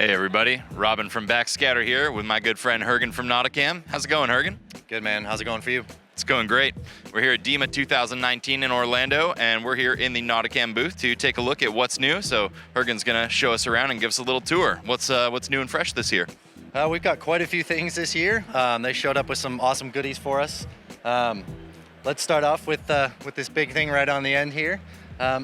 Hey everybody, Robin from Backscatter here with my good friend Hergen from Nauticam. How's it going, Hergen? Good, man. How's it going for you? It's going great. We're here at DEMA 2019 in Orlando, and we're here in the Nauticam booth to take a look at what's new. So Hergen's gonna show us around and give us a little tour. What's new and fresh this year? We've got quite a few things this year. They showed up with some awesome goodies for us. Let's start off with this big thing right on the end here.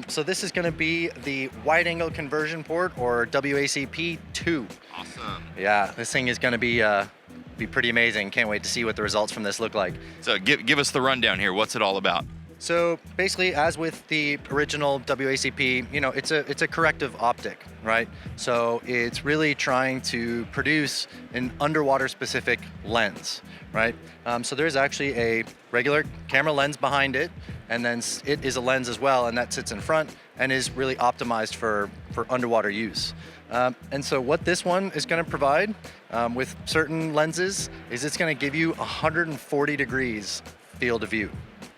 So this is going to be the wide angle conversion port, or WACP2. Awesome. Yeah, this thing is going to be pretty amazing. Can't wait to see what the results from this look like. So give us the rundown here. What's it all about? So basically, as with the original WACP, it's a corrective optic, right? So it's really trying to produce an underwater specific lens, right? So there's actually a regular camera lens behind it, and then it is a lens as well, and that sits in front and is really optimized for underwater use. And so what this one is going to provide with certain lenses is it's going to give you 140 degrees field of view.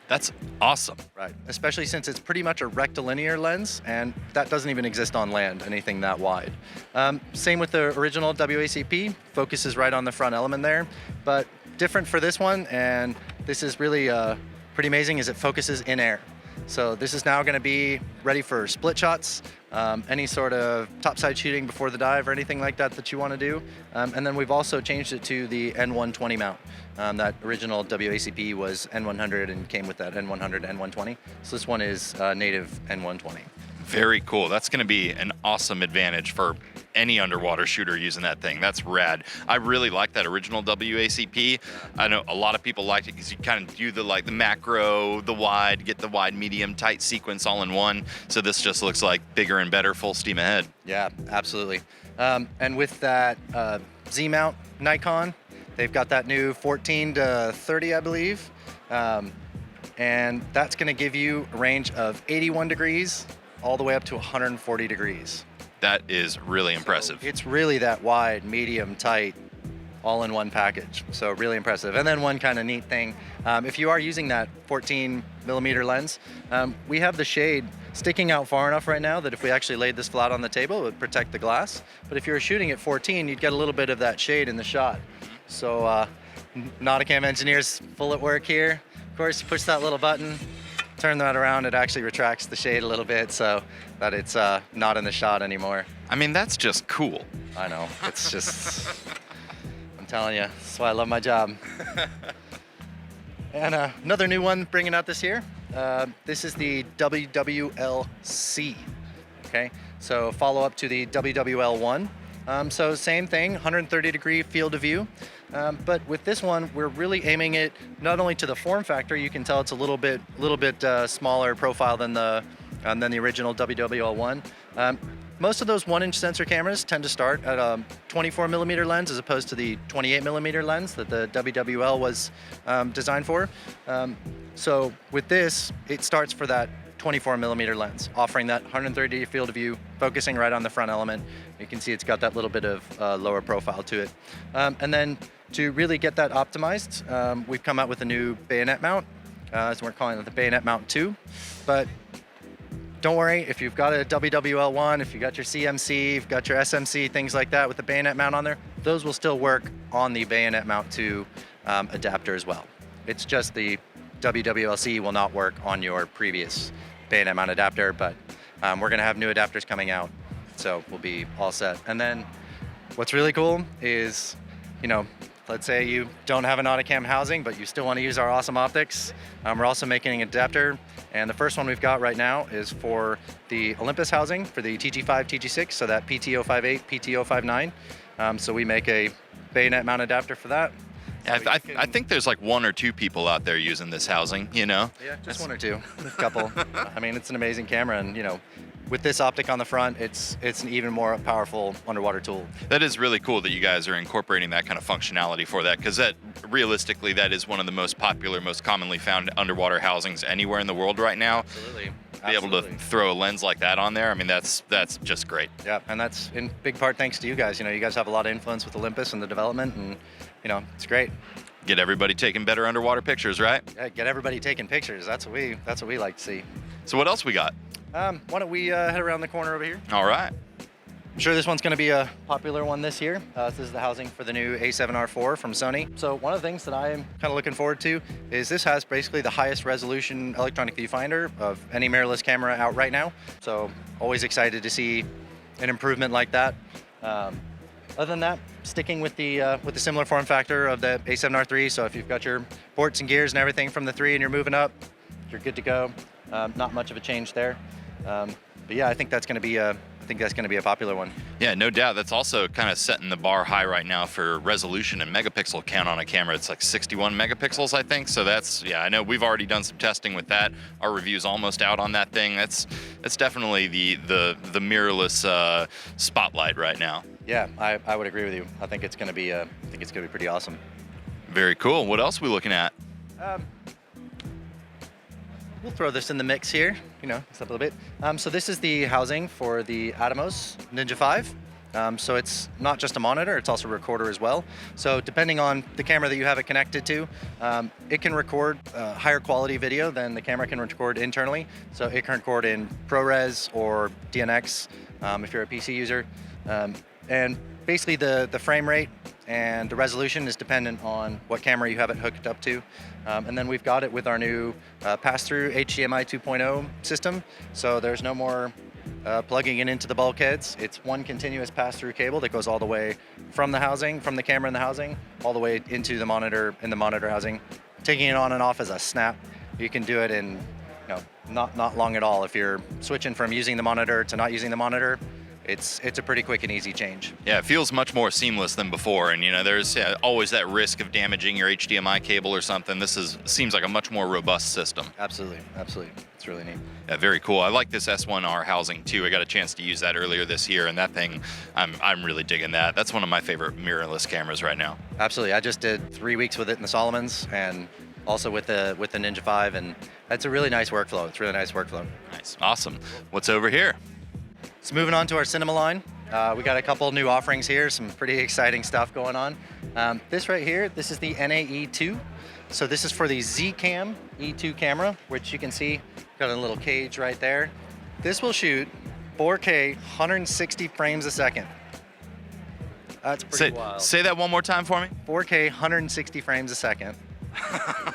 That's awesome. Right, especially since it's pretty much a rectilinear lens, and that doesn't even exist on land, anything that wide. Same with the original WACP, focuses right on the front element there, but different for this one, and this is really pretty amazing, is it focuses in air. So this is now going to be ready for split shots, any sort of topside shooting before the dive or anything like that you want to do. And then we've also changed it to the N120 mount. That original WACP was N100 and came with that N100, N120. So this one is native N120. Very cool. That's going to be an awesome advantage for any underwater shooter using that thing. That's rad. I really like that original WACP. I know a lot of people liked it because you kind of do the macro, the wide, get the wide, medium, tight sequence all in one. So this just looks like bigger and better, full steam ahead. Yeah, absolutely. And with that Z-mount Nikon, they've got that new 14 to 30, I believe. And that's going to give you a range of 81 degrees all the way up to 140 degrees. That is really impressive. So it's really that wide, medium, tight, all in one package. So really impressive. And then one kind of neat thing, if you are using that 14 millimeter lens, we have the shade sticking out far enough right now that if we actually laid this flat on the table, it would protect the glass. But if you were shooting at 14, you'd get a little bit of that shade in the shot. So Nauticam engineers full at work here. Of course, you push that little button, turn that around, it actually retracts the shade a little bit so that it's not in the shot anymore. I mean, that's just cool. I know, it's just, I'm telling you, that's why I love my job. And another new one bringing out this year, this is the WWL-C, okay? So follow up to the WWL-1. So same thing, 130 degree field of view. But with this one, we're really aiming it not only to the form factor. You can tell it's a little bit smaller profile than the original WWL1. Most of those 1-inch sensor cameras tend to start at a 24 millimeter lens as opposed to the 28 millimeter lens that the WWL was designed for. So with this, it starts for that 24 millimeter lens, offering that 130 field of view, focusing right on the front element. You can see it's got that little bit of lower profile to it. And then to really get that optimized, we've come out with a new bayonet mount. So we're calling it the Bayonet Mount 2. But don't worry, if you've got a WWL1, if you've got your CMC, you've got your SMC, things like that with the bayonet mount on there, those will still work on the Bayonet Mount 2 adapter as well. It's just the WWL-C will not work on your previous bayonet mount adapter, but we're gonna have new adapters coming out, so we'll be all set. And then what's really cool is, let's say you don't have a Nauticam housing, but you still wanna use our awesome optics. We're also making an adapter, and the first one we've got right now is for the Olympus housing for the TG5, TG6, so that PT058, PT059. So we make a bayonet mount adapter for that. So I think there's like 1 or 2 people out there using this housing, Yeah, just 1 or 2, a couple. I mean, it's an amazing camera, and with this optic on the front, it's an even more powerful underwater tool. That is really cool that you guys are incorporating that kind of functionality for that, because realistically, that is one of the most popular, most commonly found underwater housings anywhere in the world right now. Absolutely. Be able to throw a lens like that on there, I mean, that's just great. Yeah, and that's in big part thanks to you guys. You guys have a lot of influence with Olympus and the development, and it's great. Get everybody taking better underwater pictures, right? Yeah, get everybody taking pictures. That's what we like to see. So what else we got? Why don't we head around the corner over here? All right. I'm sure this one's going to be a popular one this year. This is the housing for the new A7R4 from Sony. So one of the things that I'm kind of looking forward to is this has basically the highest resolution electronic viewfinder of any mirrorless camera out right now. So always excited to see an improvement like that. Other than that, sticking with the similar form factor of the A7R3. So if you've got your ports and gears and everything from the 3 and you're moving up, you're good to go. Not much of a change there. But yeah, I think that's going to be a popular one. Yeah, no doubt. That's also kind of setting the bar high right now for resolution and megapixel count on a camera. It's like 61 megapixels, I think. So that's, yeah, I know we've already done some testing with that. Our review's almost out on that thing. That's definitely the mirrorless spotlight right now. Yeah, I would agree with you. I think it's going to be pretty awesome. Very cool. What else are we looking at? We'll throw this in the mix here, just a little bit. So this is the housing for the Atomos Ninja 5. So it's not just a monitor, it's also a recorder as well. So depending on the camera that you have it connected to, it can record higher quality video than the camera can record internally. So it can record in ProRes or DNX if you're a PC user. And basically the frame rate and the resolution is dependent on what camera you have it hooked up to. And then we've got it with our new pass-through HDMI 2.0 system. So there's no more plugging it into the bulkheads. It's one continuous pass-through cable that goes all the way from the housing, from the camera in the housing, all the way into the monitor in the monitor housing. Taking it on and off as a snap. You can do it in not long at all. If you're switching from using the monitor to not using the monitor, it's a pretty quick and easy change. Yeah, it feels much more seamless than before, and there's always that risk of damaging your HDMI cable or something. This seems like a much more robust system. Absolutely. It's really neat. Yeah, very cool. I like this S1R housing too. I got a chance to use that earlier this year, and that thing, I'm really digging that. That's one of my favorite mirrorless cameras right now. Absolutely. I just did 3 weeks with it in the Solomons, and also with the Ninja 5, and that's a really nice workflow. It's a really nice workflow. Nice, awesome. What's over here? So moving on to our cinema line, we got a couple new offerings here, some pretty exciting stuff going on. This right here, this is the NA-E2. So this is for the Zcam E2 camera, which you can see, got a little cage right there. This will shoot 4K 160 frames a second. That's pretty wild. Say that one more time for me. 4K 160 frames a second.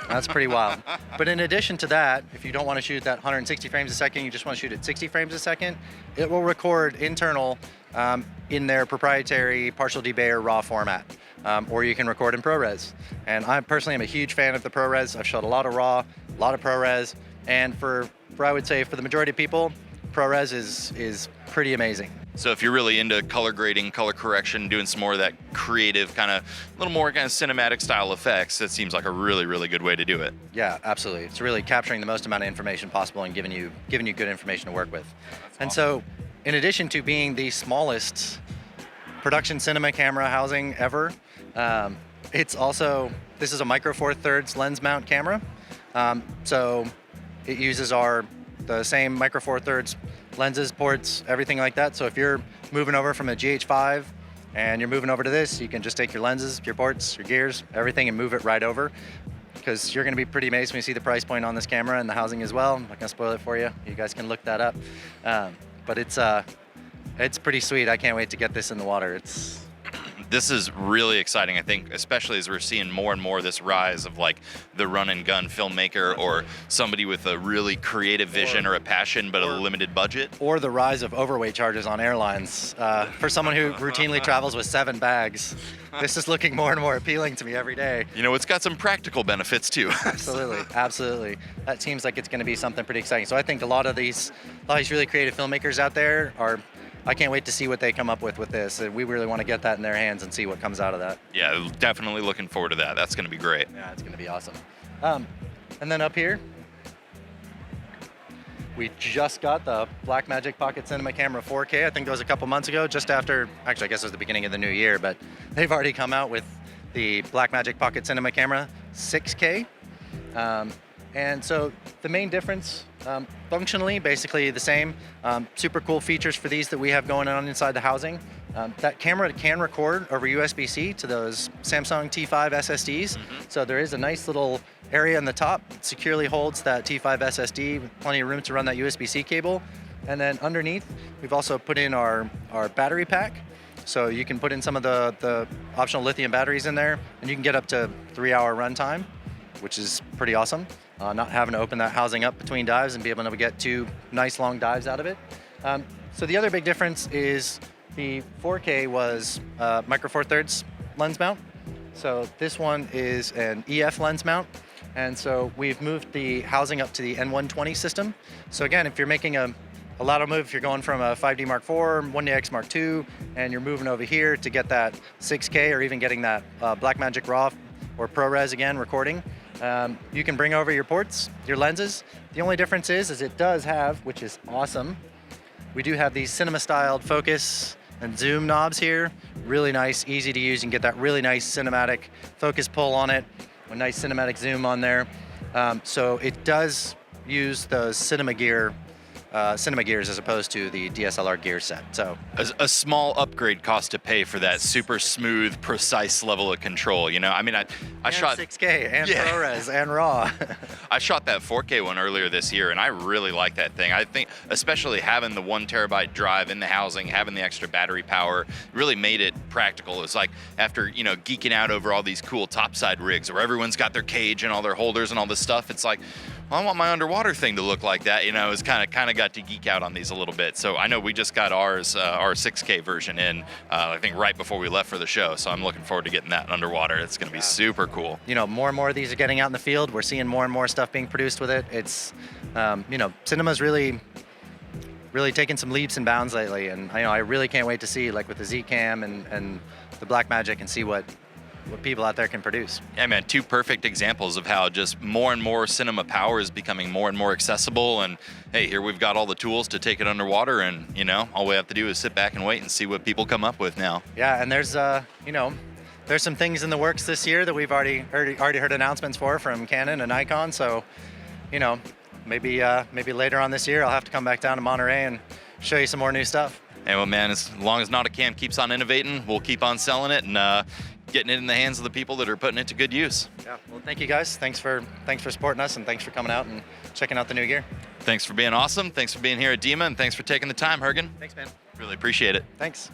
That's pretty wild. But in addition to that, if you don't want to shoot that 160 frames a second, you just want to shoot at 60 frames a second, it will record internal in their proprietary partial debayer RAW format. Or you can record in ProRes. And I personally am a huge fan of the ProRes. I've shot a lot of RAW, a lot of ProRes, and for I would say for the majority of people, ProRes is pretty amazing. So if you're really into color grading, color correction, doing some more of that creative kind of, a little more kind of cinematic style effects, that seems like a really, really good way to do it. Yeah, absolutely. It's really capturing the most amount of information possible and giving you good information to work with. And so, in addition to being the smallest production cinema camera housing ever, this is a micro four thirds lens mount camera. So it uses the same micro four thirds lenses, ports, everything like that. So if you're moving over from a GH5 and you're moving over to this, you can just take your lenses, your ports, your gears, everything, and move it right over. Because you're going to be pretty amazed when you see the price point on this camera and the housing as well. I'm not going to spoil it for you. You guys can look that up. But it's pretty sweet. I can't wait to get this in the water. This is really exciting, I think, especially as we're seeing more and more this rise of like the run and gun filmmaker or somebody with a really creative vision or a passion but a limited budget. Or the rise of overweight charges on airlines. For someone who routinely travels with 7 bags, this is looking more and more appealing to me every day. It's got some practical benefits too. Absolutely. That seems like it's going to be something pretty exciting. So I think a lot of these really creative filmmakers out there I can't wait to see what they come up with this. We really want to get that in their hands and see what comes out of that. Yeah, definitely looking forward to that. That's going to be great. Yeah, it's going to be awesome. And then up here, we just got the Blackmagic Pocket Cinema Camera 4K. I think that was a couple months ago, just after, actually I guess it was the beginning of the new year, but they've already come out with the Blackmagic Pocket Cinema Camera 6K. And so the main difference, functionally, basically the same. Super cool features for these that we have going on inside the housing. That camera can record over USB-C to those Samsung T5 SSDs. So there is a nice little area in the top that securely holds that T5 SSD with plenty of room to run that USB-C cable. And then underneath, we've also put in our battery pack. So you can put in some of the optional lithium batteries in there, and you can get up to 3-hour runtime, which is pretty awesome. Not having to open that housing up between dives and be able to get 2 nice long dives out of it. So the other big difference is the 4K was micro four thirds lens mount. So this one is an EF lens mount. And so we've moved the housing up to the N120 system. So again, if you're making a lateral move, if you're going from a 5D Mark IV, 1DX Mark II, and you're moving over here to get that 6K or even getting that Blackmagic RAW or ProRes again recording, you can bring over your ports, your lenses. The only difference is it does have, which is awesome, we do have these cinema-styled focus and zoom knobs here. Really nice, easy to use. You can get that really nice cinematic focus pull on it, a nice cinematic zoom on there. So it does use the cinema gears as opposed to the DSLR gear set. So a small upgrade cost to pay for that super smooth, precise level of control. You know, I mean, I shot 6K and ProRes and RAW. I shot that 4K one earlier this year, and I really like that thing. I think, especially having the 1 terabyte drive in the housing, having the extra battery power, really made it practical. It's like after geeking out over all these cool topside rigs where everyone's got their cage and all their holders and all this stuff. It's like, well, I want my underwater thing to look like that. It's kind of got to geek out on these a little bit. So I know we just got ours, our 6K version in, I think right before we left for the show. So I'm looking forward to getting that underwater. It's going to be super cool. More and more of these are getting out in the field. We're seeing more and more stuff being produced with it. It's, cinema's really taken some leaps and bounds lately. And I really can't wait to see, like with the Z-Cam and the Blackmagic, and see what people out there can produce. Yeah, man, 2 perfect examples of how just more and more cinema power is becoming more and more accessible. And hey, here we've got all the tools to take it underwater, and all we have to do is sit back and wait and see what people come up with now. Yeah, and there's there's some things in the works this year that we've already heard announcements from Canon and Nikon. So, maybe later on this year I'll have to come back down to Monterey and show you some more new stuff. Hey, well, man, as long as Nauticam keeps on innovating, we'll keep on selling it and getting it in the hands of the people that are putting it to good use. Yeah, well, thank you guys. Thanks for supporting us, and thanks for coming out and checking out the new gear. Thanks for being awesome. Thanks for being here at DEMA, and thanks for taking the time, Hergen. Thanks, man. Really appreciate it. Thanks.